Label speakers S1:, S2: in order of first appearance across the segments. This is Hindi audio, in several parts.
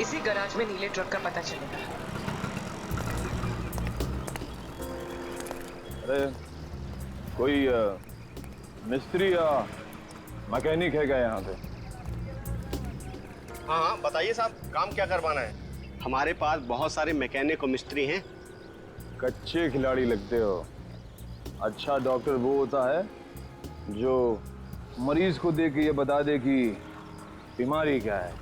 S1: इसी गैराज में नीले ट्रक का पता चलेगा।
S2: अरे कोई मिस्त्री या मैकेनिक है क्या यहाँ पे?
S3: हाँ हाँ बताइए साहब, काम क्या करवाना है? हमारे पास बहुत सारे मैकेनिक और मिस्त्री हैं।
S2: कच्चे खिलाड़ी लगते हो। अच्छा डॉक्टर वो होता है जो मरीज को देख के ये बता दे कि बीमारी क्या है।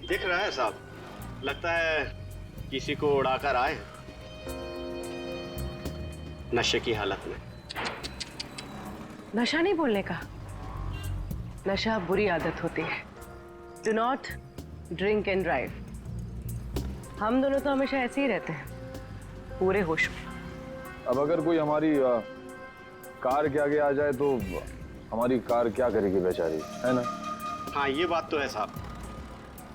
S3: दिख रहा है साहब, लगता है किसी को उड़ाकर आए हैं नशे की हालत में।
S1: नशा नहीं बोलने का, नशा बुरी आदत होती है। Do not drink and drive. हम दोनों तो हमेशा ऐसे ही रहते हैं, पूरे होश में।
S2: अब अगर कोई हमारी कार के आगे आ जाए तो हमारी कार क्या करेगी बेचारी, है ना?
S3: हाँ ये बात तो है साहब।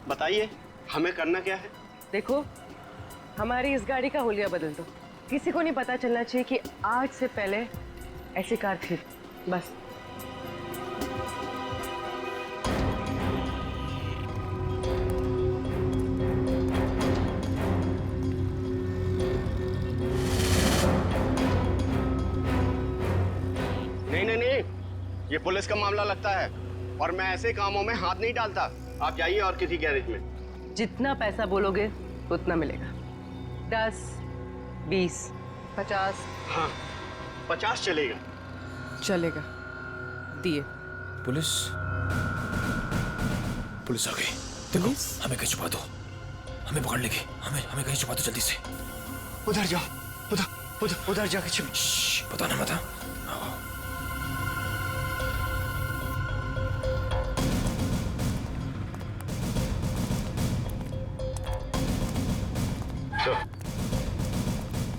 S3: बताइए हमें करना क्या है?
S1: देखो, हमारी इस गाड़ी का हुलिया बदल दो। किसी को नहीं पता चलना चाहिए कि आज से पहले ऐसी कार थी, बस।
S3: नहीं नहीं नहीं, ये पुलिस का मामला लगता है और मैं ऐसे कामों में हाथ नहीं डालता। आप जाइए और किसी गैरेज में।
S1: जितना पैसा बोलोगे उतना मिलेगा। 10, 20, 50।
S3: हाँ 50 चलेगा।
S1: चलेगा, दिए।
S4: पुलिस पुलिस आ गई। देखो हमें कहीं छुपा दो, हमें पकड़ लेगी। हमें कहीं छुपा दो जल्दी से।
S3: उधर जाओ, उधर जाके छिप।
S4: पता ना मत।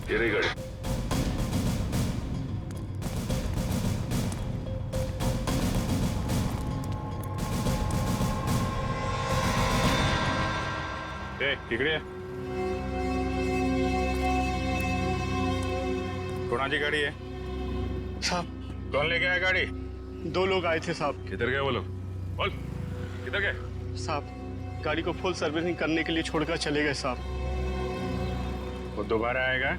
S2: ये रही गाड़ी।
S5: इकडे कोणाची गाड़ी है
S3: साहब
S5: कौन लेके आया गाड़ी?
S3: 2 लोग आए थे साहब।
S5: किधर गए वो लोग? बोल किधर गए?
S3: साहब गाड़ी को फुल सर्विसिंग करने के लिए छोड़कर चले गए साहब।
S5: वो दोबारा आएगा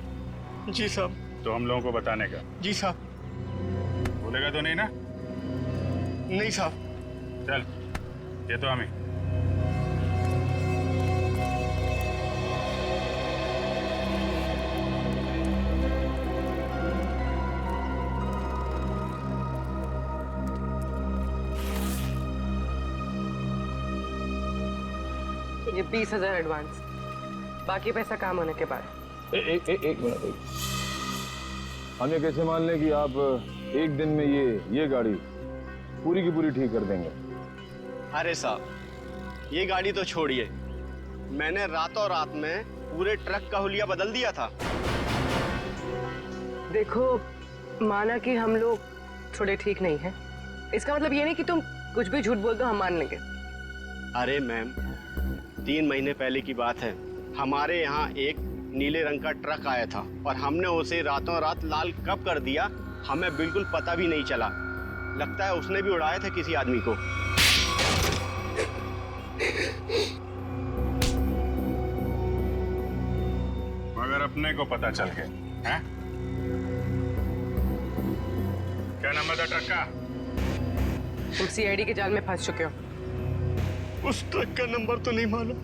S3: जी साहब।
S5: तो हम लोगों को बताने का।
S3: जी साहब।
S5: बोलेगा तो नहीं ना?
S3: नहीं साहब।
S5: चल ये तो हमें।
S1: ये 20,000 एडवांस, बाकी पैसा काम होने के बाद।
S2: एक मिनट। हम ये कैसे मान लें कि आप एक दिन में ये गाड़ी पूरी की पूरी ठीक कर देंगे?
S3: अरे साहब ये गाड़ी तो छोड़िए, मैंने रातों रात में पूरे ट्रक का हुलिया बदल दिया था।
S1: देखो, माना कि हम लोग थोड़े ठीक नहीं हैं, इसका मतलब ये नहीं कि तुम कुछ भी झूठ बोल दो हम मान लेंगे।
S3: अरे मैम 3 महीने पहले की बात है, हमारे यहाँ एक नीले रंग का ट्रक आया था और हमने उसे रातों रात लाल कब कर दिया हमें बिल्कुल पता भी नहीं चला। लगता है उसने भी उड़ाया था किसी आदमी को।
S5: मगर अपने को पता चल गया है? क्या नंबर था ट्रक का?
S1: तुम सीआईडी के जाल में फंस चुके हो।
S3: उस ट्रक का नंबर तो नहीं मालूम,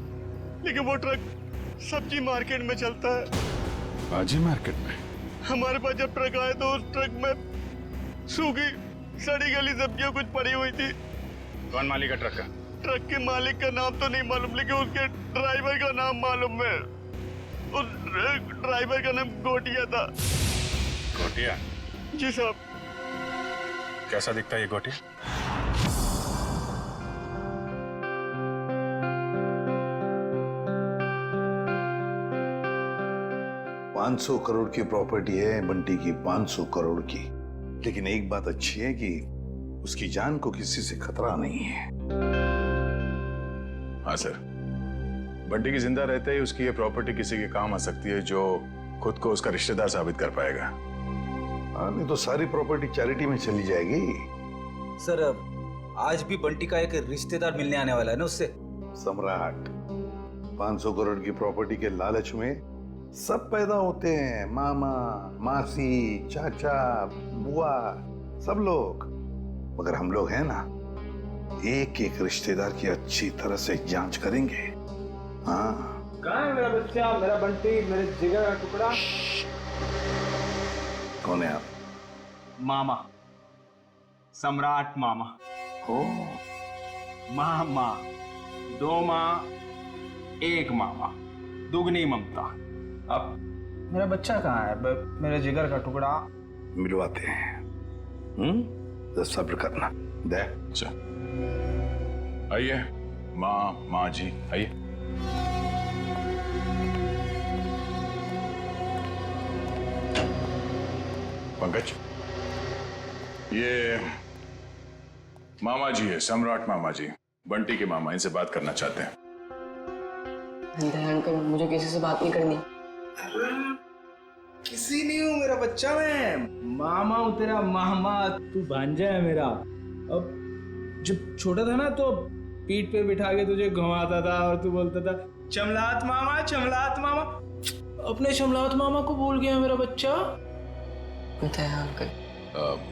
S3: लेकिन वो ट्रक सब्जी मार्केट में चलता है।
S5: बाजी मार्केट में?
S3: हमारे पास जब ट्रक आया तो उस ट्रक में सूखी सड़ी गली सब्जियां कुछ पड़ी हुई थी।
S5: कौन मालिक है ट्रक का?
S3: ट्रक के मालिक का नाम तो नहीं मालूम, लेकिन उसके ड्राइवर का नाम मालूम है। उस ड्राइवर का नाम गोटिया था।
S5: गोटिया?
S3: जी साहब।
S5: कैसा दिखता है ये गोटिया?
S6: $500 करोड़ की प्रॉपर्टी है बंटी की, 500 करोड़ की। लेकिन एक बात अच्छी है कि उसकी जान को किसी से खतरा नहीं है।
S7: हाँ सर, बंटी की जिंदा रहते ही उसकी ये प्रॉपर्टी किसी के काम आ सकती है जो खुद को उसका रिश्तेदार साबित कर पाएगा।
S6: हाँ, नहीं तो सारी प्रॉपर्टी चैरिटी में चली जाएगी।
S8: सर आज भी बंटी का एक रिश्तेदार मिलने आने वाला है ना उससे।
S6: सम्राट, 500 करोड़ की प्रॉपर्टी के लालच में सब पैदा होते हैं, मामा, मासी, चाचा, बुआ, सब लोग। मगर हम लोग हैं ना, एक एक रिश्तेदार की अच्छी तरह से जांच करेंगे। हाँ।
S9: कहाँ है मेरा बच्चा, मेरा बंटी, मेरे जिगर का टुकड़ा?
S6: कौन है आप?
S9: मामा, सम्राट मामा।
S6: ओ,
S9: मामा, 2 माँ, 1 मामा, दुगनी ममता। अब मेरा बच्चा कहाँ है, मेरे जिगर का टुकड़ा?
S6: मिलवाते हैं। तो सब्र करना। दे।
S7: अच्छा, आइए माँ जी, आइए। पंकज, ये मामा जी है, सम्राट मामा जी, बंटी के मामा, इनसे बात करना चाहते हैं।
S10: अंकल, मुझे किसी से बात नहीं करनी।
S9: किसी नहीं हूँ मेरा बच्चा, मैं मामा हूँ तेरा मामा। तू भांजा है मेरा। अब जब छोटा था ना तो पीठ पे बिठा के तुझे घुमाता था और तू बोलता था चमलात मामा, चमलात मामा। अपने चमलात मामा को भूल गया मेरा बच्चा।
S10: अंकल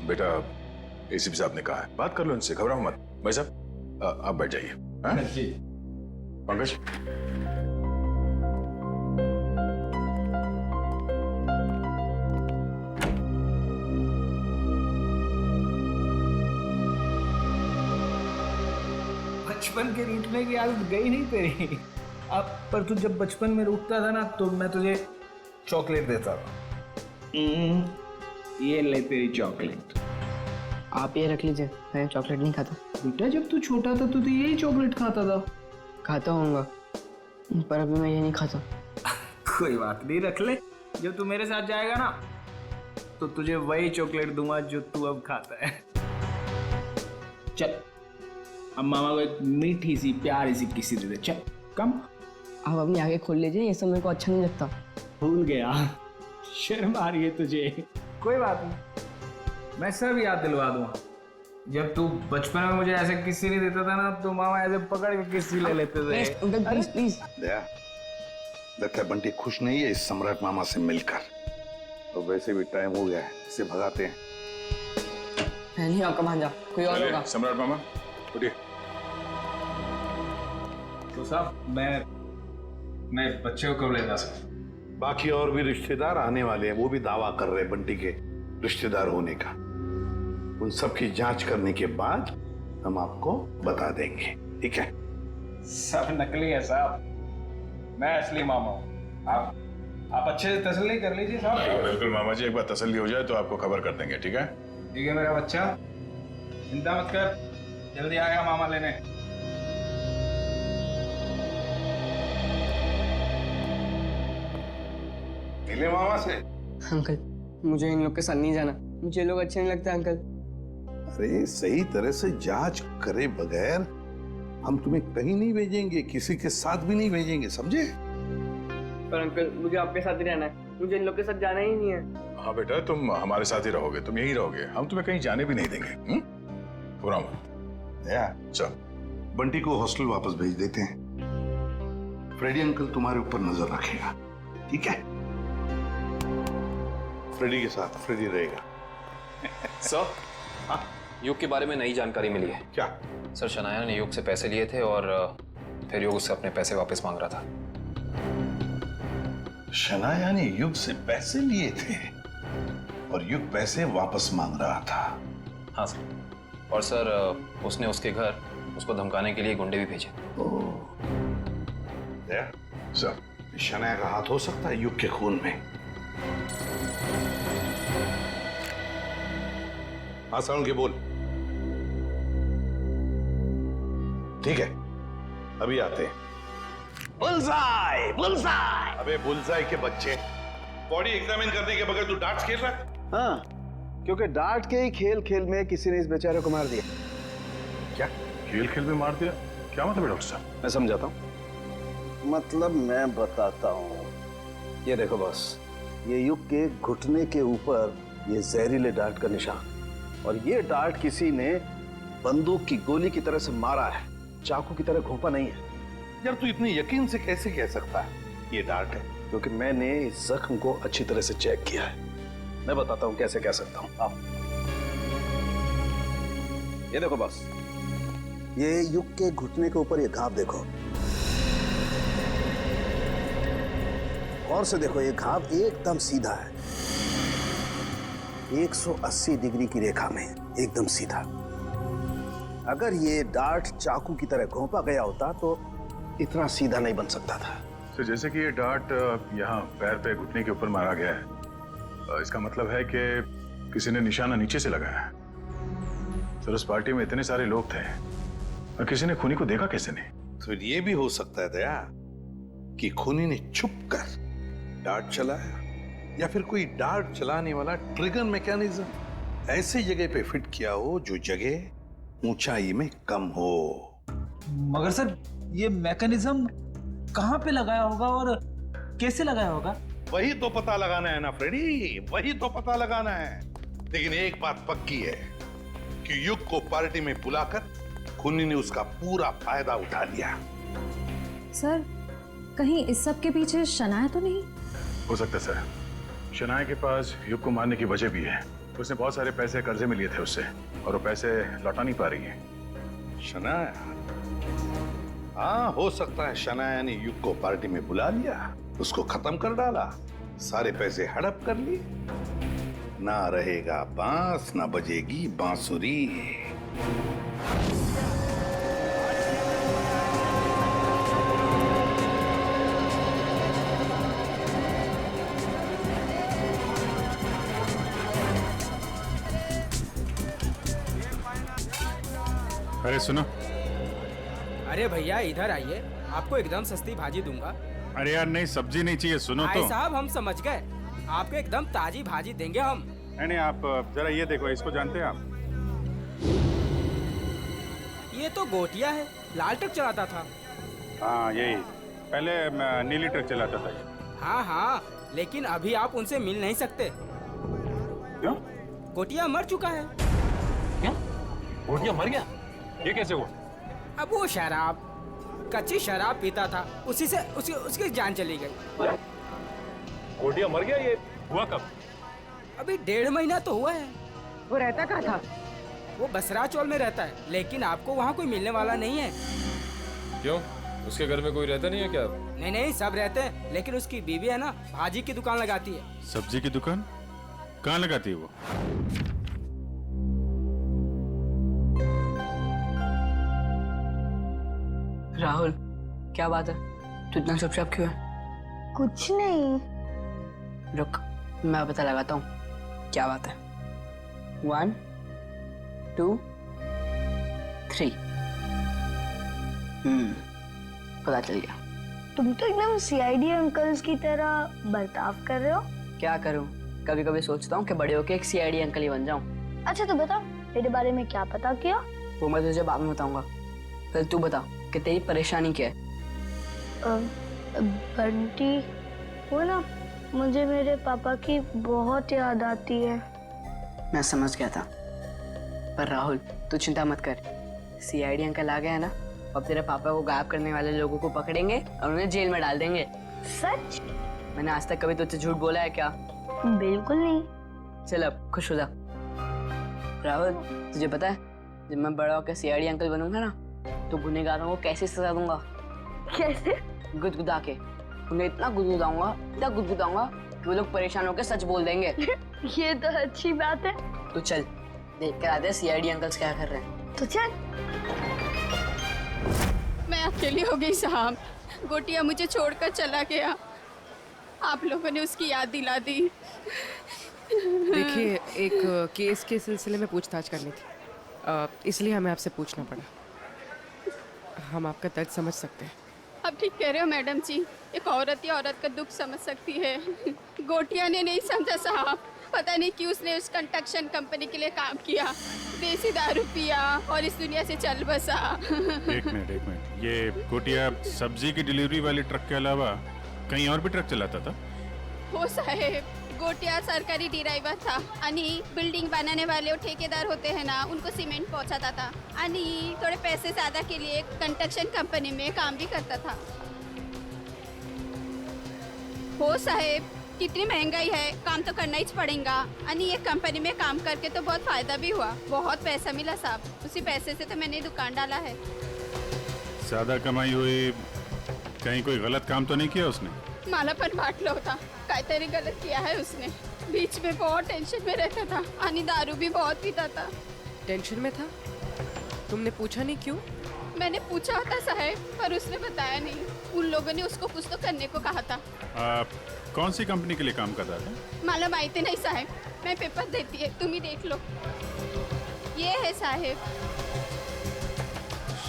S7: बेटा, एसीपी साहब ने कहा है, बात कर लो इनसे, घबराओ मत। भाई साहब आप बैठ जाइए।
S9: जी
S7: पंकज,
S9: बचपन के रूठने की आदत गई नहीं तेरी। अब पर तू जब बचपन में रूठता था ना तो मैं तुझे चॉकलेट देता था। ये ले तेरी चॉकलेट।
S10: आप ये रख लीजिए, मैं चॉकलेट नहीं खाता।
S9: बेटा जब तू छोटा था तो यही चॉकलेट खाता था।
S10: खाता होऊंगा, पर अभी मैं ये नहीं खाता।
S9: कोई बात नहीं, रख ले। जब तू मेरे साथ जाएगा ना तो तुझे वही चॉकलेट दूंगा जो तू अब खाता है। चल, अब मामा को एक मीठी सी प्यारी सी किसी दे दे। चल कम।
S10: आप अपनी आगे खोल लीजिए, ये सब मेरे को अच्छा नहीं लगता।
S9: भूल गया, शर्म आ रही है तुझे। कोई बात नहीं, मैं सब याद दिलवा दूंगा। जब तू बचपन में मुझे ऐसे किस्से नहीं देता था ना तो मामा ऐसे पकड़ के किस्से ले लेते थे।
S10: Uncle please please.
S6: दया, लगता है बंटी खुश नहीं है इस सम्राट मामा से मिलकर। तो वैसे भी टाइम हो गया है, इसे भगाते हैं।
S10: मैं नहीं आपका भांजा, कोई और होगा।
S7: सम्राट मामा उठिए।
S9: तो साहब मैं बच्चे को कब ले जा सकता?
S6: बाकी और भी रिश्तेदार आने वाले हैं, वो भी दावा कर रहे हैं बंटी के रिश्तेदार होने का। उन सब की जांच करने के बाद हम आपको बता देंगे, ठीक है?
S9: सब नकली है साहब, मैं असली मामा हूँ। आप अच्छे से तसल्ली कर लीजिए साहब।
S7: बिल्कुल मामा जी, एक बार तसल्ली हो जाए तो आपको खबर कर देंगे, ठीक है?
S9: ठीक है मेरा बच्चा, चिंता मत कर, जल्दी आएगा मामा लेने।
S6: मिले मामा से?
S10: अंकल मुझे इन लोग के साथ नहीं जाना, मुझे लोग अच्छे नहीं लगते अंकल।
S6: अरे सही तरह से जांच करे बगैर हम तुम्हें कहीं नहीं भेजेंगे, किसी के साथ भी नहीं भेजेंगे, समझे?
S10: पर अंकल मुझे आपके साथ ही रहना है, मुझे इन लोग के साथ जाना ही नहीं है।
S7: हाँ बेटा, तुम हमारे साथ ही रहोगे, तुम यहीं रहोगे, हम तुम्हें कहीं जाने भी नहीं देंगे। घबराओ मत। चल,
S6: बंटी को हॉस्टल वापस भेज देते हैं। फ्रेडी अंकल तुम्हारे ऊपर नजर रखेगा, ठीक है? फ्रेडी के साथ फ्रेडी रहेगा।
S4: सर, हाँ, युग के बारे में नई जानकारी मिली है।
S6: क्या?
S4: सर, शनाया ने युग से पैसे लिए थे और फिर युग उससे अपने पैसे वापस मांग रहा था।
S6: शनाया ने युग से पैसे लिए थे और युग पैसे वापस मांग रहा था?
S4: हाँ सर, और सर उसने उसके घर उसको धमकाने के लिए गुंडे भी भेजे।
S6: सर, शनाया का हाथ हो सकता है युग के खून में। हाँ साउंड के बोल। ठीक है, अभी आते हैं। Bullseye, bullseye. अबे बुलसाई के बच्चे, बॉडी एग्जामिन करने के बगैर तू डार्ट्स खेल रहा है?
S11: हाँ, क्योंकि डार्ट के ही खेल खेल में किसी ने इस बेचारे को मार दिया।
S7: क्या खेल खेल में मार दिया? क्या मतलब है डॉक्टर साहब?
S11: मैं समझाता हूँ। मतलब मैं बताता हूँ। ये देखो बॉस, ये युग के घुटने के ऊपर ये जहरीले डार्ट का निशान, और ये डार्ट किसी ने बंदूक की गोली की तरह से मारा है, चाकू की तरह घोंपा नहीं है।
S6: यार तू इतने यकीन से कैसे कह सकता है ये डार्ट है?
S11: क्योंकि मैंने इस जख्म को अच्छी तरह से चेक किया है। मैं बताता हूं कैसे कह सकता हूं। आओ, ये देखो बस, ये युग के घुटने के ऊपर ये घाव देखो, और से देखो, ये घाव एकदम सीधा है, 180 डिग्री की रेखा में एकदम सीधा। अगर ये डार्ट चाकू की तरह घोंपा गया होता तो इतना सीधा नहीं बन सकता था।
S7: तो जैसे कि ये डार्ट यहाँ पैर पे घुटने के ऊपर मारा गया है, इसका मतलब है कि किसी ने निशाना नीचे से लगाया है। सर उस पार्टी में इतने सारे लोग थे और किसी ने खूनी को देखा कैसे नहीं?
S6: तो ये भी हो सकता है दया कि खूनी ने छुप कर डार्ट चलाया, या फिर कोई डार्ट चलाने वाला ट्रिगर मैकेनिज्म ऐसी जगह पे फिट किया हो जो जगह ऊंचाई में कम हो।
S8: मगर सर ये मैकेनिज्म कहाँ पे लगाया होगा और कैसे लगाया होगा?
S6: वही तो पता लगाना है ना फ्रेडी, वही तो पता लगाना है। लेकिन एक बात पक्की है कि युग को पार्टी में बुलाकर खूनी ने उसका पूरा फायदा उठा लिया।
S12: सर कहीं इस सब के पीछे शनाया तो नहीं?
S7: हो सकता है सर, शनाया के पास युग को मारने की वजह भी है। उसने बहुत सारे पैसे कर्जे में लिए थे उससे और वो पैसे लौटा नहीं पा रही है।
S6: शनाया? हाँ, हो सकता है शनाया ने युग को पार्टी में बुला लिया, उसको खत्म कर डाला, सारे पैसे हड़प कर लिए। ना रहेगा बांस, ना बजेगी बांसुरी।
S5: अरे सुनो।
S13: अरे भैया इधर आइए, आपको एकदम सस्ती भाजी दूंगा।
S5: अरे यार नहीं, सब्जी नहीं चाहिए, सुनो तो।
S13: भाई साहब हम समझ गए, आपको एकदम ताजी भाजी देंगे हम।
S5: नहीं आप जरा ये देखो, इसको जानते हैं आप?
S13: ये तो गोटिया है, लाल ट्रक चलाता था।
S5: हाँ यही, पहले नीली ट्रक चलाता था।
S13: हाँ हाँ, लेकिन अभी आप उनसे मिल नहीं सकते।
S5: क्यों?
S13: गोटिया मर चुका है।
S4: क्या? गोटिया मर गया? ये कैसे हुआ?
S13: अब वो शराब, कच्ची शराब पीता था, उसी से उसकी जान चली गई।
S4: गोटिया मर गया? ये हुआ कब?
S13: अभी 1.5 महीना तो हुआ है।
S1: वो रहता कहाँ था?
S13: वो बसरा चौल में रहता है, लेकिन आपको वहाँ कोई मिलने वाला नहीं है।
S4: क्यों? उसके घर में कोई रहता नहीं है क्या?
S13: नहीं नहीं, सब रहते हैं, लेकिन उसकी बीवी है ना, भाजी की दुकान लगाती है।
S5: सब्जी की दुकान कहाँ लगाती है वो?
S10: राहुल, क्या बात है? तू इतना चुपचाप क्यों है?
S12: कुछ नहीं।
S10: रुक, मैं पता लगाता हूँ क्या बात है। 1 2 3। पता चल गया।
S12: तुम तो एकदम सीआईडी अंकल्स की तरह बर्ताव कर रहे हो।
S10: क्या करूँ, कभी कभी सोचता हूँ कि बड़े होके एक सीआईडी अंकल ही बन जाऊँ।
S12: अच्छा तो बता, मेरे बारे में क्या पता किया?
S10: वो मैं तुझे बाद में बताऊंगा। पहले तू बता कि तेरी परेशानी क्या है?
S12: बंटी, वो ना, मुझे मेरे पापा की बहुत याद आती है।
S10: मैं समझ गया था, पर राहुल तू चिंता मत कर। सीआईडी अंकल आ गया है ना, अब तेरे पापा को गायब करने वाले लोगों को पकड़ेंगे और उन्हें जेल में डाल देंगे।
S12: सच?
S10: मैंने आज तक कभी तुझसे झूठ बोला है क्या?
S12: बिल्कुल नहीं।
S10: चल अब खुश हो जा। राहुल तुझे पता है, जब मैं बड़ा होकर सीआईडी अंकल बनूंगा ना, तो गुनहगारों को कैसे सजा दूंगा?
S12: कैसे?
S10: गुदगुदा के। उन्हें इतना गुदगुदाऊंगा कि वो लोग परेशान होकर सच बोल देंगे।
S12: ये तो अच्छी बात है।
S10: तो चल देख कर आते हैं सीआईडी अंकल्स क्या कर रहे हैं।
S12: तो चल।
S14: मैं अकेली हो गई साहब, गोटिया मुझे छोड़कर चला गया। आप लोगों ने उसकी याद दिला दी।
S15: देखिए, एक केस के सिलसिले में पूछताछ करनी थी, इसलिए हमें आपसे पूछना पड़ा। हम आपका दर्द समझ सकते हैं।
S14: आप ठीक कह रहे हो मैडम जी, एक औरत ही औरत का दुख समझ सकती है। गोटिया ने नहीं समझा साहब, पता नहीं क्यों उसने उस कंस्ट्रक्शन कंपनी के लिए काम किया, देसी दारू पिया और इस दुनिया से चल बसा।
S5: एक मिनट, ये गोटिया सब्जी की डिलीवरी वाली ट्रक के अलावा कहीं और भी ट्रक चलाता था?
S14: हो साहेब, गोटिया सरकारी ड्रायव्हर था आणि बिल्डिंग बनाने वाले ठेकेदार होते हैं ना, उनको सीमेंट पहुंचाता था आणि थोड़े पैसे ज़्यादा के लिए कंस्ट्रक्शन कंपनी में काम भी करता था। हो साहेब, कितनी महंगाई है, काम तो करना ही पड़ेगा आणि ये कंपनी में काम करके तो बहुत फायदा भी हुआ, बहुत पैसा मिला साहब। उसी पैसे से तो मैंने दुकान डाला है।
S5: ज्यादा कमाई हुई, कहीं कोई गलत काम तो नहीं किया उसने?
S14: मला पण वाटलं होता काहीतरी गलत किया है उसने। बीच में बहुत टेंशन में रहता था आणि दारू भी बहुत पीता था।
S15: टेंशन में था? तुमने पूछा नहीं क्यों?
S14: मैंने पूछा था साहब, पर उसने बताया नहीं। उन लोगों ने उसको कुछ तो करने को कहा था।
S5: कौन सी कंपनी के लिए काम कर रहा था?
S14: मला माहिती नहीं साहब, मैं पेपर देती है, तुम ही देख लो। ये है साहब,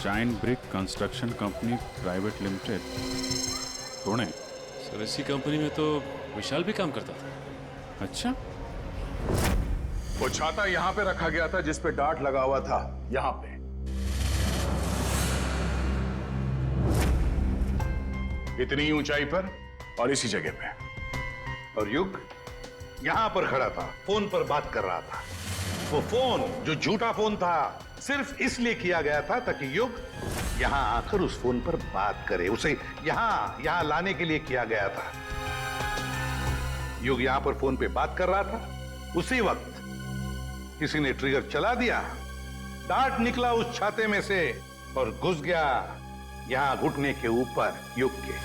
S5: shine brick construction company private limited, Pune.
S4: Sir इसी कंपनी में तो विशाल भी काम करता था।
S5: अच्छा,
S7: वो छाता यहाँ पे रखा गया था जिस पे डार्ट लगा हुआ था, यहाँ पे। इतनी ऊंचाई पर और इसी जगह पे।
S6: और युग यहां पर खड़ा था, फोन पर बात कर रहा था। वो फोन जो झूठा फोन था सिर्फ इसलिए किया गया था ताकि युग यहां आकर उस फोन पर बात करे। उसे यहां लाने के लिए किया गया था। युग यहां पर फोन पे बात कर रहा था, उसी वक्त किसी ने ट्रिगर चला दिया, डार्ट निकला उस छाते में से और घुस गया यहां घुटने के ऊपर युग के।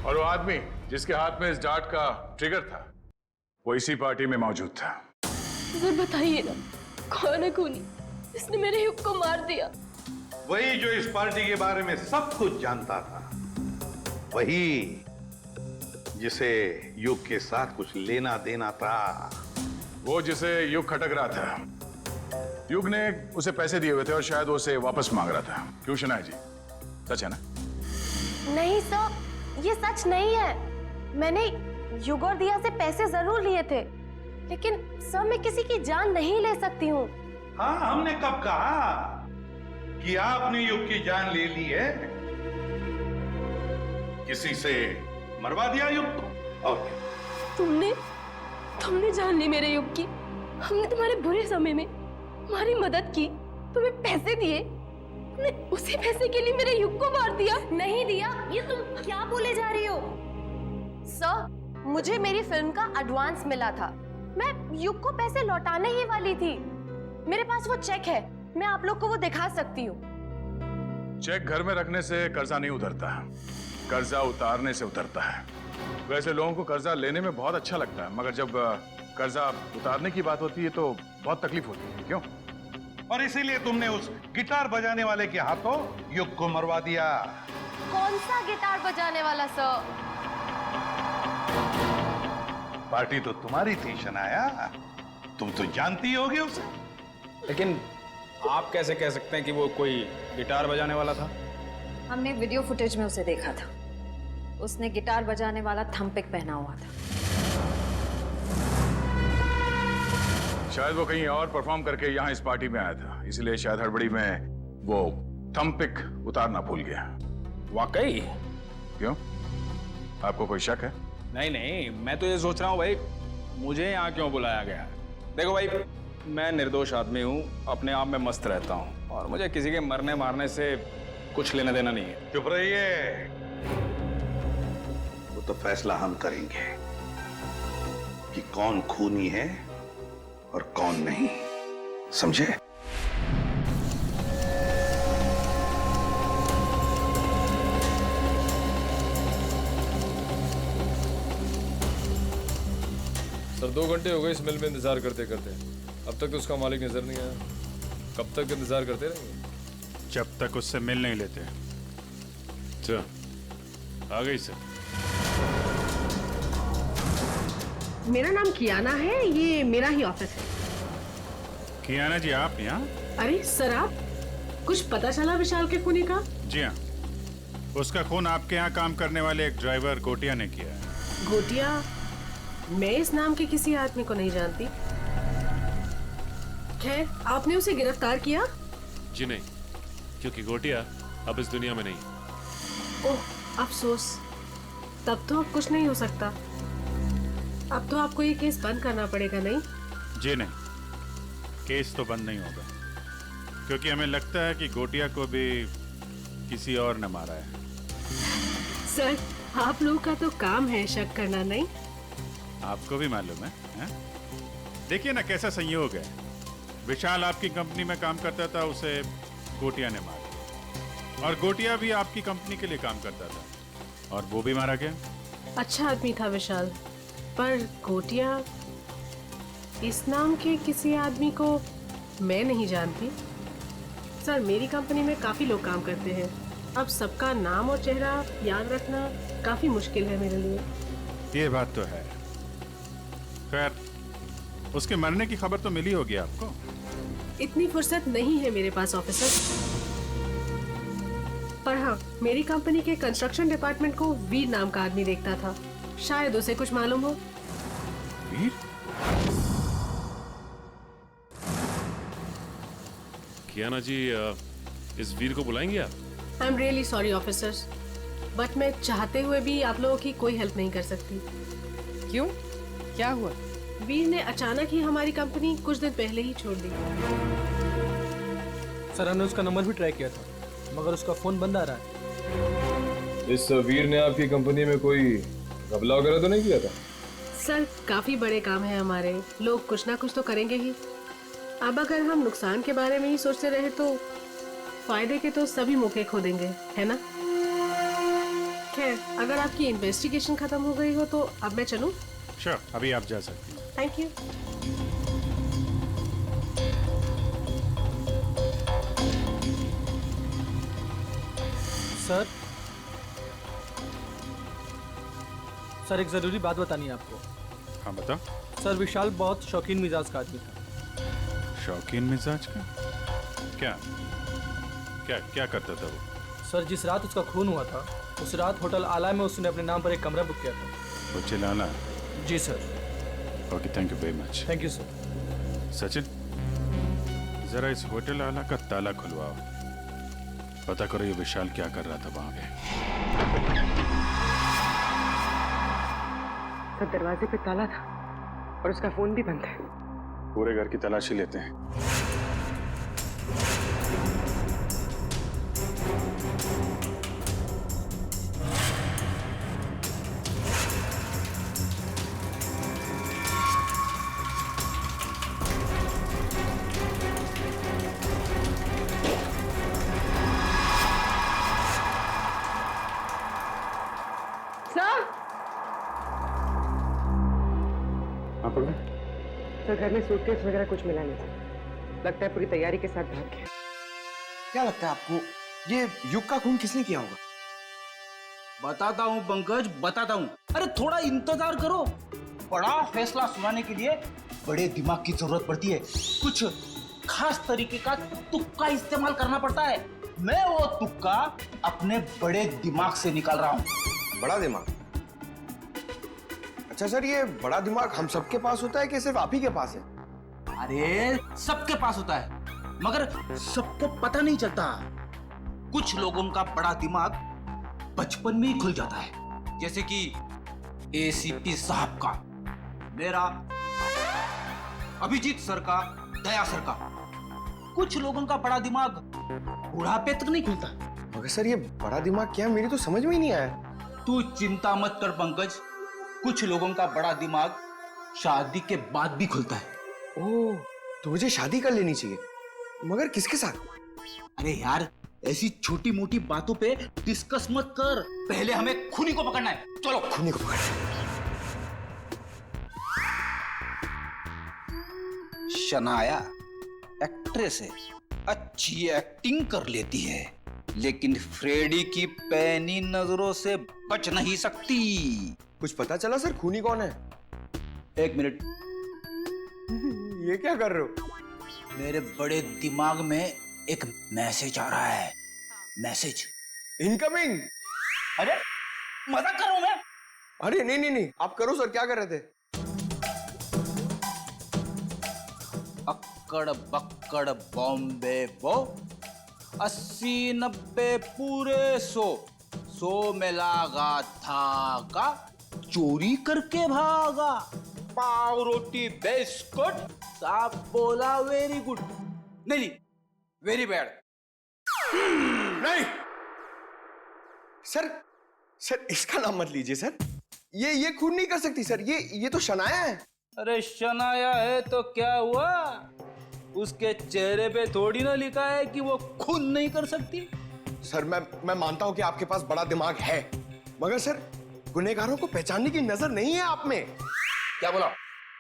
S7: और वो आदमी जिसके हाथ में इस डार्ट का ट्रिगर था, वो इसी पार्टी में मौजूद था।
S12: सर बताइए ना, कौन है खूनी? इसने मेरे युग को मार दिया।
S6: वही जो इस पार्टी के बारे में सब कुछ जानता था, वही जिसे युग के साथ कुछ लेना देना था।
S7: वो जिसे युग खटक रहा था, युग ने उसे पैसे दिए हुए थे और शायद वो उसे वापस मांग रहा था। क्यों शनाया जी, सच है ना?
S12: नहीं सर, ये सच नहीं है। मैंने युग और दिया से पैसे जरूर लिए थे, लेकिन सर मैं किसी की जान नहीं ले सकती हूँ।
S6: हाँ, हमने कब कहा कि आपने युग की जान ले ली है? किसी से मरवा दिया युग को। और
S12: तुमने जान ली मेरे युग की। हमने तुम्हारे बुरे समय में तुम्हारी मदद की, तुम्हें पैसे दिए, तुमने उसी पैसे के लिए मेरे युग को मार दिया। नहीं दिया, ये तुम क्या बोले जा रही हो? सर, मुझे मेरी फिल्म का एडवांस मिला था, मैं युग को पैसे लौटाने ही वाली थी। मेरे पास वो चेक है, मैं आप लोग को वो दिखा सकती हूँ।
S7: चेक घर में रखने से कर्जा नहीं उतरता, कर्जा उतारने से उतरता है। वैसे लोगों को कर्जा लेने में बहुत अच्छा लगता है, मगर जब कर्जा उतारने की बात होती है तो बहुत तकलीफ होती है। क्यों?
S6: और इसीलिए तुमने उस गिटार बजाने वाले के हाथों युग को मरवा दिया।
S12: कौन सा गिटार बजाने वाला सर?
S6: पार्टी तो तुम्हारी थी शनाया, तुम तो जानती होगी उसे।
S9: लेकिन आप कैसे कह सकते हैं कि वो कोई गिटार बजाने वाला था?
S16: हमने वीडियो फुटेज में उसे देखा था, उसने गिटार बजाने वाला थंपिक पहना हुआ था।
S7: शायद वो कहीं और परफॉर्म करके यहाँ इस पार्टी में आया था, इसलिए शायद हड़बड़ी में वो थंपिक उतारना भूल गया।
S9: वाकई?
S7: क्यों, आपको कोई शक है?
S9: नहीं, मैं तो ये सोच रहा हूँ भाई, मुझे यहाँ क्यों बुलाया गया? देखो भाई, मैं निर्दोष आदमी हूँ, अपने आप में मस्त रहता हूँ और मुझे किसी के मरने मारने से कुछ लेना देना नहीं है।
S6: चुप रहिए, वो तो फैसला हम करेंगे कि कौन खूनी है और कौन नहीं, समझे?
S17: सर 2 घंटे हो गए इस मिल में इंतजार करते करते, अब तक तो उसका मालिक नजर नहीं आया। कब तक इंतजार करते रहेंगे?
S5: जब तक उससे मिल नहीं लेते।
S17: अच्छा, आ गई सर।
S1: मेरा नाम कियाना है, ये मेरा ही ऑफिस है।
S5: कियाना जी, आप यहाँ?
S1: अरे सर, आप कुछ पता चला विशाल के खूनी का?
S5: जी हाँ, उसका खून आपके यहाँ काम करने वाले एक ड्राइवर गोटिया ने किया है।
S1: गोटिया? मैं इस नाम के किसी आदमी को नहीं जानती। खैर, आपने उसे गिरफ्तार किया?
S17: जी नहीं, क्योंकि गोटिया अब इस दुनिया में नहीं।
S1: ओह, अफसोस।
S18: तब तो अब कुछ नहीं हो सकता। अब तो आपको ये केस बंद करना पड़ेगा, नहीं?
S5: जी नहीं, केस तो बंद नहीं होगा, क्योंकि हमें लगता है कि गोटिया को भी किसी और ने मारा है।
S18: सर, आप लोगों का तो काम है शक करना, नहीं?
S5: आपको भी मालूम है, हैं? देखिए ना कैसा संयोग है। विशाल आपकी कंपनी में काम करता था, उसे गोटिया ने मारा, और गोटिया भी आपकी कंपनी के लिए काम करता था और वो भी मारा गया।
S18: अच्छा आदमी था विशाल, पर गोटिया इस नाम के किसी आदमी को मैं नहीं जानती। सर, मेरी कंपनी में काफी लोग काम करते हैं, अब सबका नाम और चेहरा याद रखना काफी मुश्किल है मेरे लिए।
S5: ये बात तो है। खैर, उसके मरने की खबर तो मिली होगी आपको।
S18: इतनी फुर्सत नहीं है मेरे पास ऑफिसर, पर हाँ, मेरी कंपनी के कंस्ट्रक्शन डिपार्टमेंट को वीर नाम का आदमी देखता था, शायद उसे कुछ मालूम हो।
S5: वीर?
S17: कियाना जी, इस वीर को बुलाएंगे आप?
S18: I am really sorry officers, but मैं चाहते हुए भी आप लोगों की कोई हेल्प नहीं कर सकती।
S15: क्यों? क्या हुआ?
S18: वीर ने अचानक ही हमारी कंपनी कुछ दिन पहले ही छोड़ दी।
S8: सर, हमने उसका नंबर भी ट्राई किया था, मगर उसका फोन बंद आ रहा है।
S17: इस वीर ने आपकी कंपनी में कोई घपला वगैरह तो नहीं किया था?
S18: सर, काफी बड़े काम है हमारे, लोग कुछ ना कुछ तो करेंगे ही। अब अगर हम नुकसान के बारे में ही सोचते रहे तो फायदे के तो सभी मौके खो देंगे, है ना? खैर, अगर आपकी इन्वेस्टिगेशन खत्म हो गई हो तो अब मैं चलूं?
S5: श्योर, अभी आप जा सकती हैं।
S18: Thank you.
S8: सर, एक जरूरी बात बतानी है आपको।
S5: हाँ, बता।
S8: सर, विशाल बहुत शौकीन मिजाज का आदमी था।
S5: शौकीन मिजाज का? क्या क्या क्या करता था वो?
S8: सर, जिस रात उसका खून हुआ था, उस रात होटल आला में उसने अपने नाम पर एक कमरा बुक किया था।
S5: होटल आला?
S8: जी sir.
S5: Okay, thank you very much.
S8: Thank you sir.
S5: Sachin, जरा इस होटल आला का ताला खुलवाओ, पता करो ये विशाल क्या कर रहा था वहां पे।
S1: तो दरवाजे पे ताला था और उसका फोन भी बंद है।
S5: पूरे घर की तलाशी लेते हैं।
S1: तो घर में सूटकेस वगैरह कुछ मिला नहीं, लगता है पूरी तैयारी के साथ भाग गया।
S19: क्या लगता है आपको, ये युग का खून किसने किया होगा?
S9: बताता हूँ पंकज, बताता हूँ। अरे थोड़ा इंतजार करो, बड़ा फैसला सुनाने के लिए बड़े दिमाग की जरूरत पड़ती है, कुछ खास तरीके का तुक्का इस्तेमाल करना पड़ता है। मैं वो तुक्का अपने बड़े दिमाग से निकाल रहा हूँ।
S19: बड़ा दिमाग? अच्छा सर, ये बड़ा दिमाग हम सबके पास होता है कि सिर्फ आप ही के पास है?
S9: अरे सबके पास होता है, मगर सबको पता नहीं चलता। कुछ लोगों का बड़ा दिमाग बचपन में ही खुल जाता है, जैसे कि एसीपी साहब का, मेरा, अभिजीत सर का, दया सर का। कुछ लोगों का बड़ा दिमाग बुढ़ापे तक नहीं खुलता।
S19: मगर सर, ये बड़ा दिमाग क्या है, मेरी तो समझ में ही नहीं आया।
S9: तू चिंता मत कर पंकज, कुछ लोगों का बड़ा दिमाग शादी के बाद भी खुलता है।
S19: ओह, तो मुझे शादी कर लेनी चाहिए, मगर किसके साथ?
S9: अरे यार, ऐसी छोटी मोटी बातों पे डिस्कस मत कर, पहले हमें खूनी को पकड़ना है। चलो
S19: खूनी को पकड़ना।
S9: शनाया एक्ट्रेस है, अच्छी एक्टिंग कर लेती है, लेकिन फ्रेडी की पैनी नजरों से बच नहीं सकती।
S19: कुछ पता चला सर, खूनी कौन है?
S9: एक मिनट।
S19: ये क्या कर रहे हो?
S9: मेरे बड़े दिमाग में एक मैसेज आ रहा है। Message
S19: incoming.
S9: अरे मजाक कर रहा हूं मैं।
S19: अरे नहीं नहीं नहीं, आप करो सर, क्या कर रहे थे?
S9: अक्कड़ बक्कड़ बॉम्बे बो, 80 90 पूरे 100,
S8: सो में लागा धागा, चोरी करके भागा, पाव रोटी बिस्कुट, साहब बोला वेरी गुड, नहीं वेरी बैड।
S19: नहीं सर, सर इसका नाम मत लीजिए सर, ये खून नहीं कर सकती सर, ये तो शनाया है।
S8: अरे शनाया है तो क्या हुआ, उसके चेहरे पे थोड़ी ना लिखा है कि वो खून नहीं कर सकती।
S19: सर मैं मानता हूं कि आपके पास बड़ा दिमाग है, मगर सर गुनहगारों को पहचानने की नजर नहीं है आप में।
S8: क्या बोला?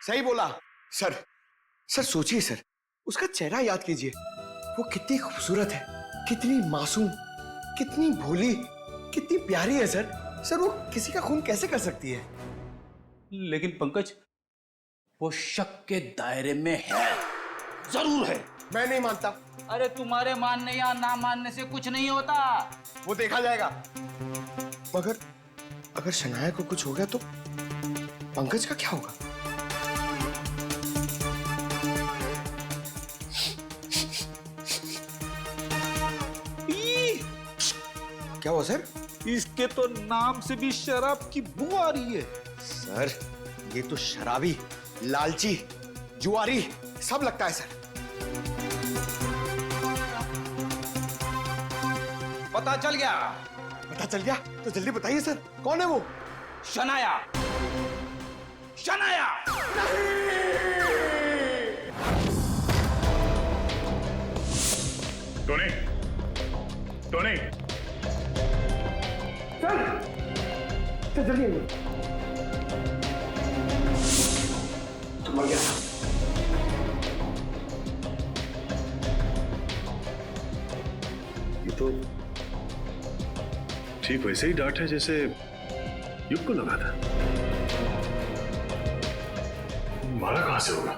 S19: सही बोला सर। सर सोचिए सर, उसका चेहरा याद कीजिए, वो कितनी खूबसूरत है, कितनी मासूम, कितनी भोली, कितनी प्यारी है सर। सर वो किसी का खून कैसे कर सकती है?
S8: लेकिन पंकज, वो शक के दायरे में है, जरूर है।
S19: मैं नहीं मानता।
S8: अरे तुम्हारे मानने या ना मानने से कुछ नहीं होता,
S19: वो देखा जाएगा। मगर अगर शनाया को कुछ हो गया तो पंकज का क्या होगा? क्या हुआ सर?
S8: इसके तो नाम से भी शराब की बू आ रही है।
S19: सर ये तो शराबी, लालची, जुआरी सब लगता है सर।
S8: पता चल गया?
S19: पता चल गया तो जल्दी बताइए सर, कौन है वो?
S8: Shanaya. Shanaya
S7: Tony, Tony,
S19: sir जल्दी तो मर गया।
S7: ये तो ठीक वैसे ही डांट है जैसे युग को लगा था। मारा कहां से होगा?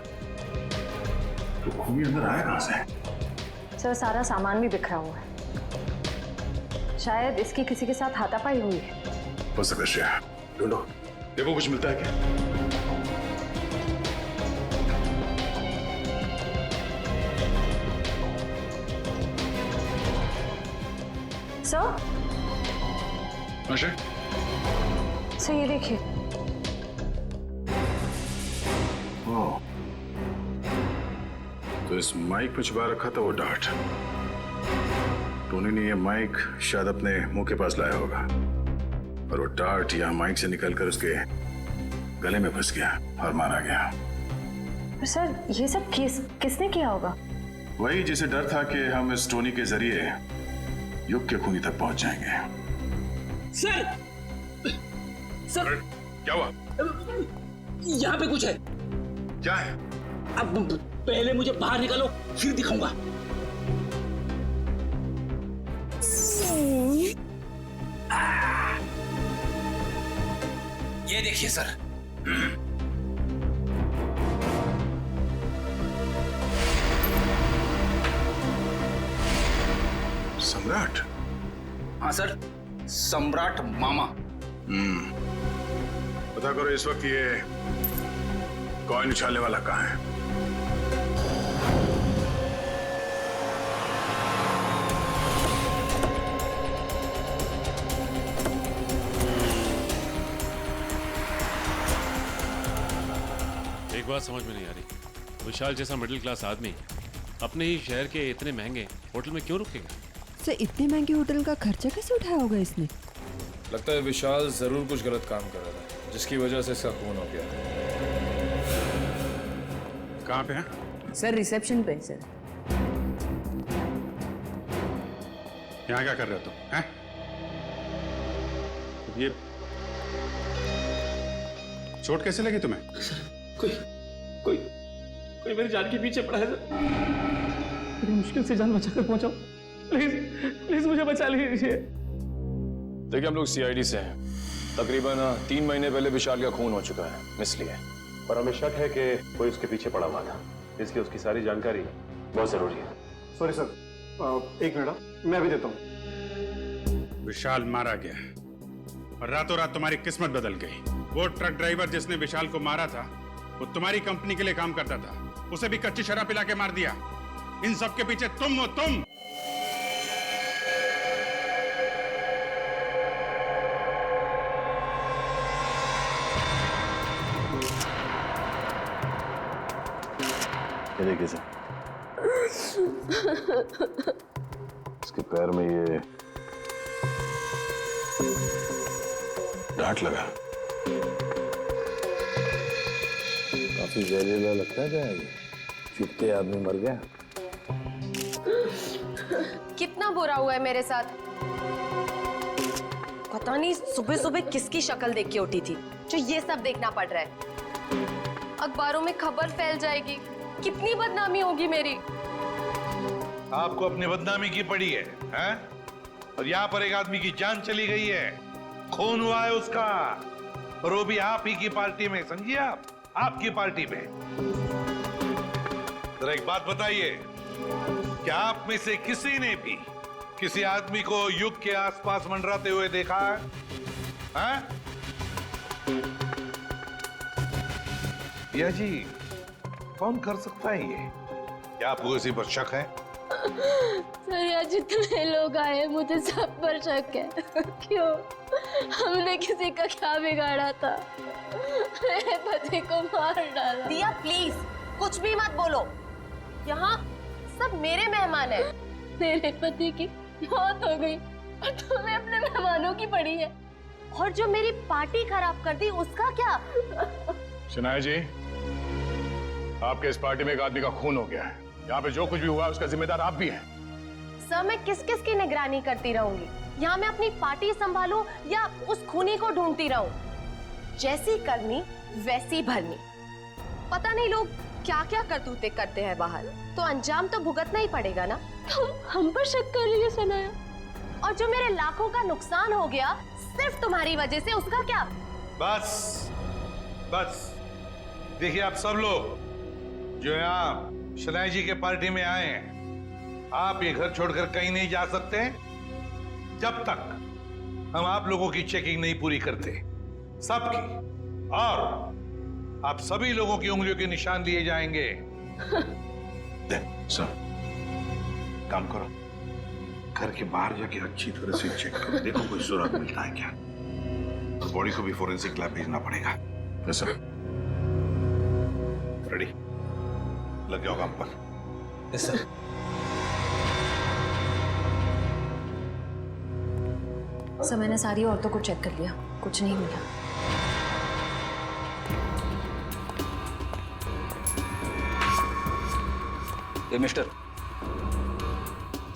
S7: तो खूनी अंदर आया कहां से?
S16: सर सारा सामान भी बिखरा हुआ है, शायद इसकी किसी के साथ हाथापाई हुई है।
S7: हो सकता है, ढूंढो, देखो कुछ मिलता है क्या?
S16: सर,
S7: आशा,
S16: सर ये देखिए।
S7: ओह, तो इस माइक में छुपा रखा था वो डार्ट। टोनी ने ये माइक शायद अपने मुंह के पास लाया होगा और वो डार्ट यहाँ माइक से निकलकर उसके गले में फंस गया और मारा गया।
S16: पर सर ये सब किसने किया होगा?
S7: वही जिसे डर था कि हम इस टोनी के जरिए युग के खूनी तक पहुंच जाएंगे।
S8: सर, सर
S7: क्या हुआ?
S8: यहाँ पे कुछ है।
S7: क्या है?
S8: अब पहले मुझे बाहर निकालो, फिर दिखाऊंगा। ये देखिए सर।
S7: सम्राट?
S8: हाँ सर, सम्राट मामा।
S7: पता करो इस वक्त ये कॉइन उछालने वाला कहाँ है?
S20: एक बात समझ में नहीं आ रही, विशाल जैसा मिडिल क्लास आदमी अपने ही शहर के इतने महंगे होटल में क्यों रुकेगा?
S21: सर इतने महंगे होटल का खर्चा कैसे उठाया होगा इसने?
S17: लगता है विशाल जरूर कुछ गलत काम कर रहा था, जिसकी वजह से इसका खून हो गया।
S5: कहाँ पे है?
S10: सर रिसेप्शन पे सर।
S5: यहाँ क्या कर रहे हो तुम? हैं? ये चोट कैसे लगी तुम्हें?
S9: कोई मेरी जान के पीछे पड़ा है सर। बड़ी मुश्किल से जान बचाकर पहुंचाओ, प्लीज प्लीज मुझे बचा लीजिए।
S17: देखिए हम लोग सीआईडी से हैं, तकरीबन 3 महीने पहले विशाल का खून हो चुका है, इसलिए
S22: पर हमें शक है कि कोई उसके पीछे पड़ा हुआ था, इसलिए उसकी सारी जानकारी बहुत जरूरी है।
S23: सॉरी सर, एक मिनट मैं अभी देता हूँ।
S5: विशाल मारा गया और रातों रात तुम्हारी किस्मत बदल गई। वो ट्रक ड्राइवर जिसने विशाल को मारा था वो तुम्हारी कंपनी के लिए काम करता था, उसे भी कच्ची शराब पिला के मार दिया। इन सब के पीछे तुम हो, तुम।
S7: ये देखिए सर, इसके पैर में ये डांट लगा।
S6: काफी जहरीला लगता है क्या ये? चुपते आदमी मर गया।
S12: कितना बुरा हुआ है मेरे साथ। पता नहीं सुबह सुबह किसकी शक्ल देख के उठी थी जो ये सब देखना पड़ रहा है। अखबारों में खबर फैल जाएगी, कितनी बदनामी होगी मेरी।
S6: आपको अपनी बदनामी की पड़ी है, हैं? और यहाँ पर एक आदमी की जान चली गई है, खून हुआ है उसका, और वो भी आप ही की पार्टी में, समझिए आप, आपकी पार्टी में। जरा एक बात बताइए, क्या आप में से किसी ने भी किसी आदमी को युग के आसपास मंडराते हुए देखा है? हैं? भैया जी, कौन कर सकता है ये? क्या आपको किसी पर शक है?
S12: सर यहाँ जितने लोग आए मुझे सब पर शक है। क्यों? हमने किसी का क्या बिगाड़ा था? मेरे पति को मार डाला। दिया प्लीज कुछ भी मत बोलो, यहाँ सब मेरे मेहमान हैं। मेरे पति की मौत हो गई और तुम्हें अपने मेहमानों की पड़ी है, और जो मेरी पार्टी खराब कर दी उसका क्या?
S7: शनाया जी, आपके इस पार्टी में एक आदमी का खून हो गया है। यहाँ पे जो कुछ भी हुआ उसका जिम्मेदार आप भी हैं।
S12: सर मैं किस किस की निगरानी करती रहूंगी? यहाँ मैं अपनी पार्टी संभालूं या उस खूनी को ढूंढती रहूं? जैसी करनी वैसी भरनी। पता नहीं लोग क्या क्या करतूते करते हैं बाहर, तो अंजाम तो भुगतना ही पड़ेगा ना। तुम हम पर शक कर रही हो सनाया? और जो मेरे लाखों का नुकसान हो गया सिर्फ तुम्हारी वजह से, उसका क्या?
S6: बस बस देखिए, आप सब लोग जो यहाँ शनाया जी के पार्टी में आए हैं, आप ये घर छोड़कर कहीं नहीं जा सकते जब तक हम आप लोगों की चेकिंग नहीं पूरी करते, सबकी। और आप सभी लोगों की उंगलियों के निशान लिए जाएंगे।
S7: सर,
S6: काम करो, घर के बाहर जाके अच्छी तरह से चेक करो, देखो कोई सुराग मिलता है क्या, और बॉडी को भी फोरेंसिक लैब भेजना पड़ेगा।
S7: Yes sir.
S6: रेडी, लग जाओ काम पर।
S4: Yes sir.
S16: सर मैंने सारी औरतों को चेक कर लिया, कुछ नहीं मिला।
S8: ए मिस्टर,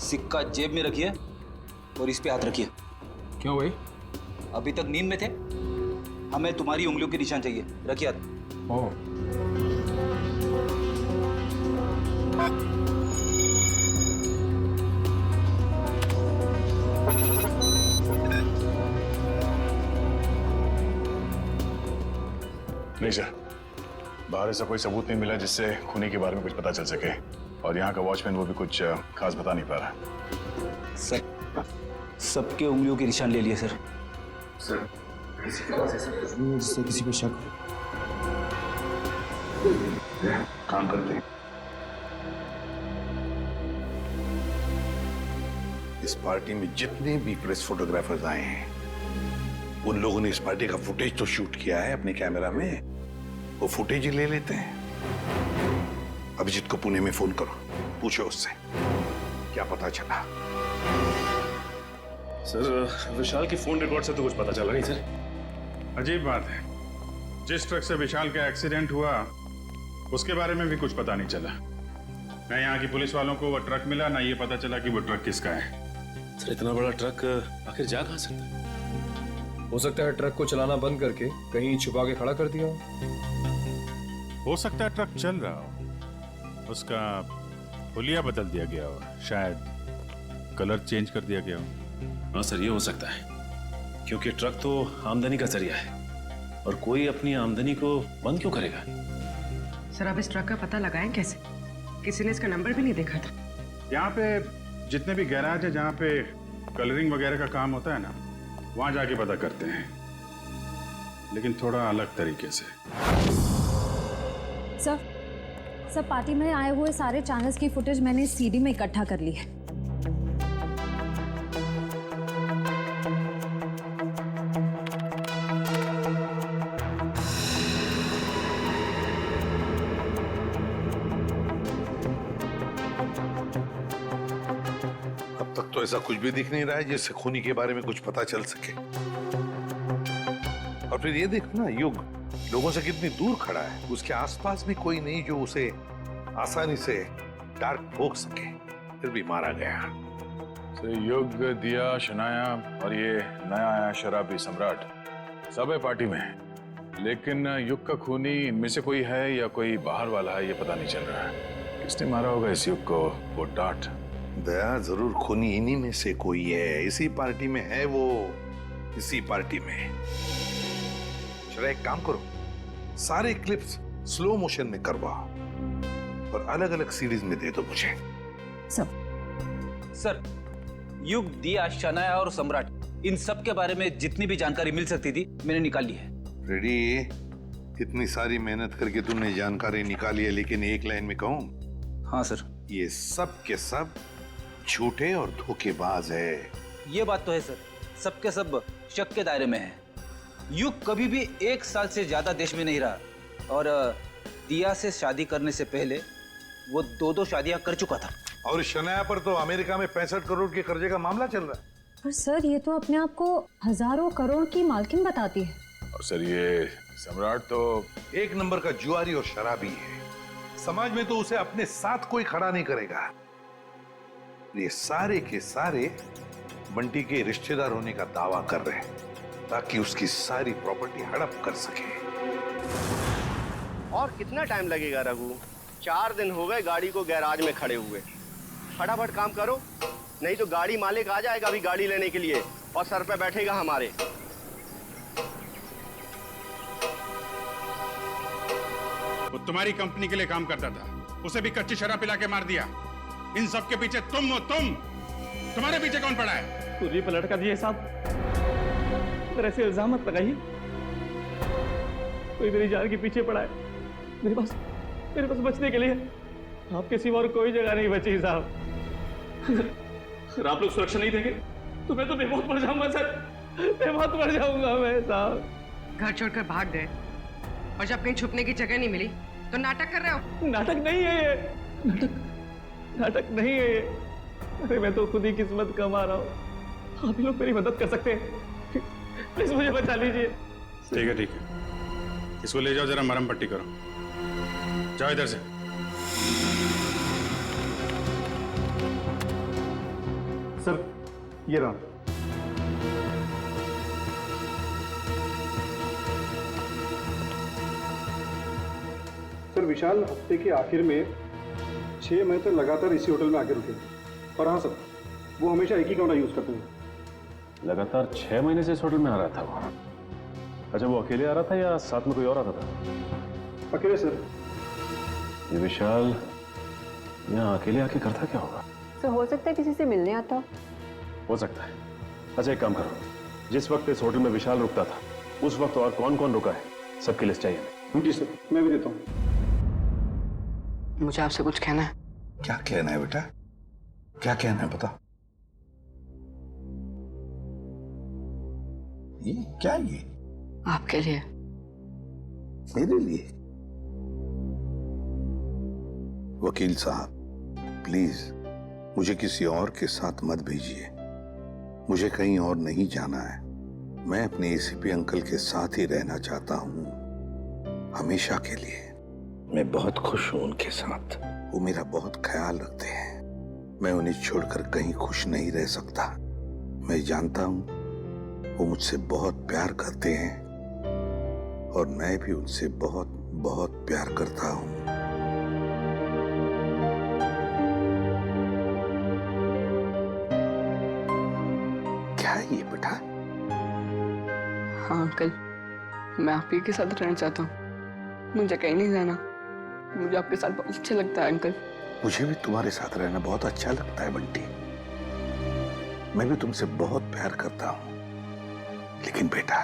S8: सिक्का जेब में रखिए और इस पे हाथ रखिए।
S9: क्यों भाई?
S8: अभी तक नींद में थे, हमें तुम्हारी उंगलियों के निशान चाहिए। रखिए हाथ।
S9: ओह,
S7: नहीं सर, बाहर ऐसा कोई सबूत नहीं मिला जिससे खूनी के बारे में कुछ पता चल सके, और यहाँ का वॉचमैन वो भी कुछ खास बता नहीं पा रहा।
S8: सर, सबके उंगलियों के निशान ले लिए सर।
S7: सर,
S8: किसी के पास ऐसा कुछ नहीं है जिससे किसी पे शक हो।
S6: काम करते हैं। इस पार्टी में जितने भी प्रेस फोटोग्राफर्स आए हैं, उन लोगों ने इस पार्टी का फुटेज तो शूट किया है अपने कैमरा में, वो फुटेज ही ले लेते हैं। अभिजीत को पुणे में फोन करो, पूछो उससे क्या पता चला।
S22: सर, विशाल की फोन रिकॉर्ड से तो कुछ पता चला नहीं सर।
S5: अजीब बात है, जिस ट्रक से विशाल का एक्सीडेंट हुआ उसके बारे में भी कुछ पता नहीं चला। ना यहाँ की पुलिस वालों को वो ट्रक मिला, ना ये पता चला कि वो ट्रक किसका है।
S22: सर, इतना बड़ा ट्रक आखिर जा कहाँ सकता है?
S17: हो सकता है ट्रक को चलाना बंद करके कहीं छुपा के खड़ा कर दिया
S5: हो सकता है ट्रक चल रहा हो, उसका हुलिया बदल दिया गया हो, शायद कलर चेंज कर दिया गया हो।
S20: हाँ सर, ये हो सकता है, क्योंकि ट्रक तो आमदनी का जरिया है, और कोई अपनी आमदनी को बंद क्यों करेगा?
S15: सर आप इस ट्रक का पता लगाएं कैसे? किसी ने इसका नंबर भी नहीं देखा था।
S5: यहाँ पे जितने भी गैराज है जहाँ पे कलरिंग वगैरह का काम होता है ना, वहां जाके पता करते हैं, लेकिन थोड़ा अलग तरीके से।
S16: सर पार्टी में आए हुए सारे चैनल्स की फुटेज मैंने सीडी में इकट्ठा कर ली है।
S6: तो ऐसा कुछ भी दिख नहीं रहा है जिससे खूनी के बारे में कुछ पता चल सके। और फिर ये देखो ना, युग लोगों से कितनी दूर खड़ा है, उसके आसपास भी कोई नहीं जो उसे आसानी से डार्क ठोक सके, फिर भी मारा गया।
S7: युग, दिया, शनाया और ये नया आया शराबी सम्राट सब है पार्टी में, लेकिन युग का खूनी इनमें से कोई है या कोई बाहर वाला है ये पता नहीं चल रहा है। किसने मारा होगा इस युग को? वो डांट।
S6: दया, जरूर खूनी इन्हीं में से कोई है, इसी पार्टी में है वो, इसी पार्टी में। चलो एक काम करो, सारे क्लिप्स स्लो मोशन में करवाओ और अलग अलग सीरीज में दे दो मुझे।
S8: सर, युग, दिया, शनाया और सम्राट, इन सब के बारे में जितनी भी जानकारी मिल सकती थी मैंने निकाल ली है।
S6: रेडी? इतनी सारी मेहनत करके तुमने जानकारी निकाली है, लेकिन एक लाइन में कहूं?
S8: हाँ सर।
S6: ये सब के सब झूठे और धोखेबाज है।
S8: ये बात तो है सर, सब के सब शक के दायरे में है। युग कभी भी 1 साल से ज्यादा देश में नहीं रहा और दिया से शादी करने से पहले वो 2-2 शादियां कर चुका था।
S6: और शनाया पर तो अमेरिका में 65 करोड़ के कर्जे का मामला चल रहा है।
S16: पर सर, ये तो अपने आप को हजारों करोड़ की मालकिन बताती है।
S7: और सर, ये सम्राट तो
S6: एक नंबर का जुआरी और शराबी है। समाज में तो उसे अपने साथ कोई खड़ा नहीं करेगा। ये सारे के सारे बंटी के रिश्तेदार होने का दावा कर रहे हैं ताकि उसकी सारी प्रॉपर्टी हड़प कर सके।
S2: और कितना टाइम लगेगा रघु? 4 दिन हो गए गाड़ी को गैराज में खड़े हुए। फटाफट काम करो, नहीं तो गाड़ी मालिक आ जाएगा अभी गाड़ी लेने के लिए और सर पे बैठेगा हमारे।
S5: वो तुम्हारी कंपनी के लिए काम करता था, उसे भी कच्ची शराब पिला के मार दिया। इन सब के पीछे तुम हो। तुम्हारे पीछे कौन पड़ा है?
S3: पूरी पलट कर दिए साहब, पर ऐसे इल्जाम मत लगाइए। कोई मेरी जान के पीछे पड़ा है। मेरे पास बचने के लिए आपके सिवा और कोई जगह नहीं बची साहब। अगर आप लोग सुरक्षा नहीं देंगे तो मैं तो बेमौत मर जाऊंगा सर, बेमौत मर जाऊंगा मैं साहब।
S15: घर छोड़कर भाग गए और जब कहीं छुपने की जगह नहीं मिली तो नाटक कर रहे हो?
S3: नाटक नहीं है ये, नाटक नहीं है ये। अरे मैं तो खुद ही किस्मत कमा रहा हूँ। आप ही लोग मेरी मदद कर सकते हैं, प्लीज मुझे बचा लीजिए।
S5: ठीक है ठीक है, इसको ले जाओ, जरा मरहम पट्टी करो। जाओ इधर से।
S23: सर, ये रहा। सर, विशाल हफ्ते के आखिर में 6 महीने तक लगातार इसी होटल में आके रुके। और हाँ सर, वो हमेशा एक ही कमरा यूज करते हैं।
S22: लगातार 6 महीने से इस होटल में आ रहा था वो? अच्छा, वो अकेले आ रहा था या साथ में कोई और आता था?
S23: अकेले सर।
S22: ये विशाल यहाँ अकेले आके करता क्या होगा?
S11: सर, हो सकता है किसी से मिलने आता
S22: हो सकता है। अच्छा एक काम करो, जिस वक्त इस होटल में विशाल रुकता था उस वक्त और कौन कौन रुका है सबकी लिस्ट चाहिए हमें।
S23: जी सर, मैं भी देता हूँ।
S10: मुझे आपसे कुछ कहना है।
S6: क्या कहना है बेटा? क्या कहना है बता। ये क्या? ये
S10: आपके लिए।
S6: मेरे लिए? वकील साहब प्लीज मुझे किसी और के साथ मत भेजिए। मुझे कहीं और नहीं जाना है। मैं अपने एसीपी अंकल के साथ ही रहना चाहता हूँ, हमेशा के लिए। मैं बहुत खुश हूँ उनके साथ। वो मेरा बहुत ख्याल रखते हैं। मैं उन्हें छोड़कर कहीं खुश नहीं रह सकता। मैं जानता हूँ वो मुझसे बहुत प्यार करते हैं और मैं भी उनसे बहुत बहुत प्यार करता हूँ। क्या है ये बेटा?
S10: हाँ अंकल, मैं आप ही के साथ रहना चाहता हूँ। मुझे कहीं नहीं जाना। मुझे आपके साथ बहुत अच्छा लगता है अंकल।
S6: मुझे भी तुम्हारे साथ रहना बहुत अच्छा लगता है बंटी। मैं भी तुमसे बहुत प्यार करता हूँ। लेकिन बेटा,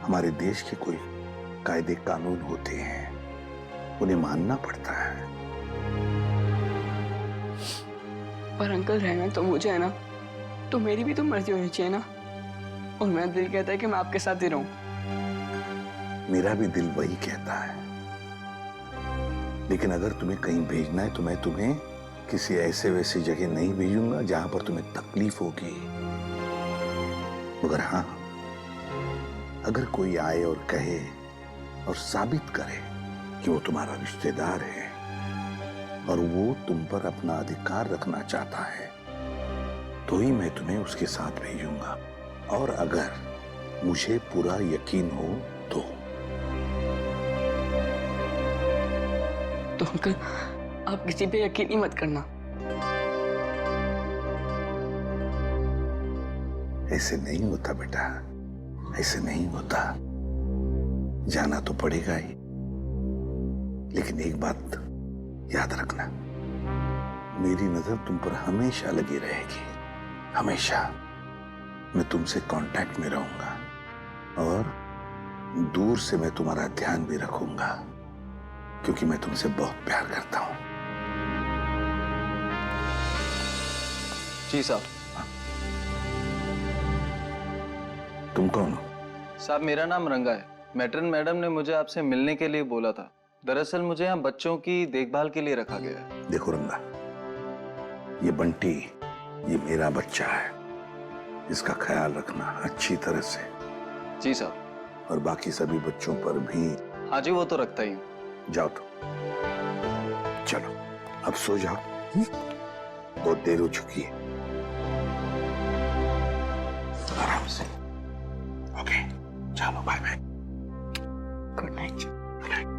S6: हमारे देश के कोई कायदे कानून होते हैं, उन्हें मानना पड़ता है।
S10: पर अंकल रहना तो मुझे है ना, तो मेरी भी तो मर्जी होनी चाहिए ना। और मेरा दिल कहता है कि मैं आपके साथ ही रहूं।
S6: मेरा भी दिल वही कहता है। लेकिन अगर तुम्हें कहीं भेजना है तो मैं तुम्हें किसी ऐसे वैसी जगह नहीं भेजूंगा जहां पर तुम्हें तकलीफ होगी। मगर हाँ, अगर कोई आए और कहे और साबित करे कि वो तुम्हारा रिश्तेदार है और वो तुम पर अपना अधिकार रखना चाहता है, तो ही मैं तुम्हें उसके साथ भेजूंगा। और अगर मुझे पूरा यकीन हो
S10: तो अंकल आप किसी पे यकीन ही मत करना।
S6: ऐसे नहीं होता बेटा, ऐसे नहीं होता। जाना तो पड़ेगा ही, लेकिन एक बात याद रखना, मेरी नजर तुम पर हमेशा लगी रहेगी, हमेशा। मैं तुमसे कांटेक्ट में रहूंगा और दूर से मैं तुम्हारा ध्यान भी रखूंगा, क्योंकि मैं तुमसे बहुत प्यार करता हूं।
S13: जी साहब।
S6: तुम कौन हो?
S13: साहब मेरा नाम रंगा है। मैट्रन मैडम ने मुझे आपसे मिलने के लिए बोला था। दरअसल मुझे यहाँ बच्चों की देखभाल के लिए रखा गया है।
S6: देखो रंगा, ये बंटी, ये मेरा बच्चा है, इसका ख्याल रखना अच्छी तरह से।
S13: जी साहब।
S6: और बाकी सभी बच्चों पर भी।
S13: हाँ जी, वो तो रखता ही हूँ।
S6: जाओ तो, चलो अब सो जाओ, बहुत देर हो चुकी है। आराम से। ओके, चलो बाय बाय।
S10: Good night.